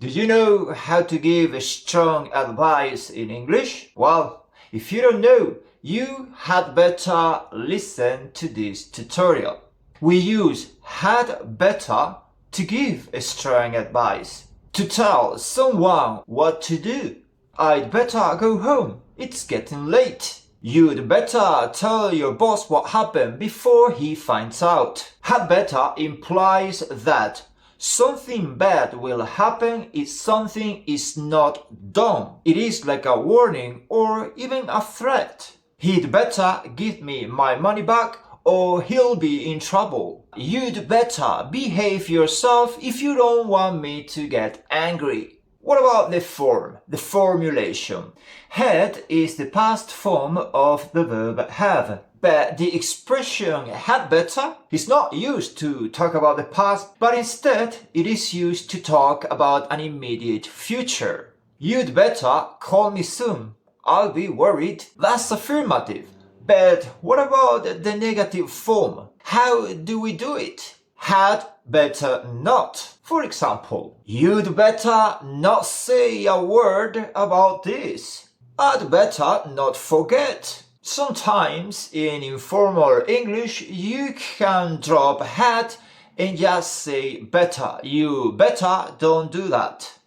Do you know how to give strong advice in English? Well, if you don't know, you had better listen to this tutorial. We use had better to give strong advice, to tell someone what to do. I'd better go home, it's getting late. You'd better tell your boss what happened before he finds out. Had better implies that something bad will happen if something is not done. It is like a warning or even a threat. He'd better give me my money back or he'll be in trouble. You'd better behave yourself if you don't want me to get angry. What about the form, the formulation? Had is the past form of the verb have. But the expression had better is not used to talk about the past, but instead it is used to talk about an immediate future. You'd better call me soon. I'll be worried. That's affirmative. But what about the negative form? How do we do it? Had better not. For example, you'd better not say a word about this. I'd better not forget. Sometimes in informal English you can drop had and just say better. You better don't do that.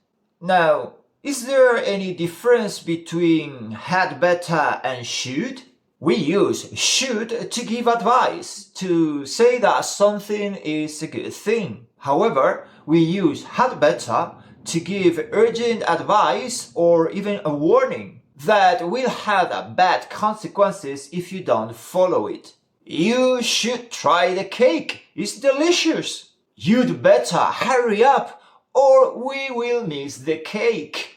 Now, is there any difference between had better and should? We use should to give advice, to say that something is a good thing. However, we use had better to give urgent advice or even a warning that will have bad consequences if you don't follow it. You should try the cake. It's delicious. You'd better hurry up or we will miss the cake.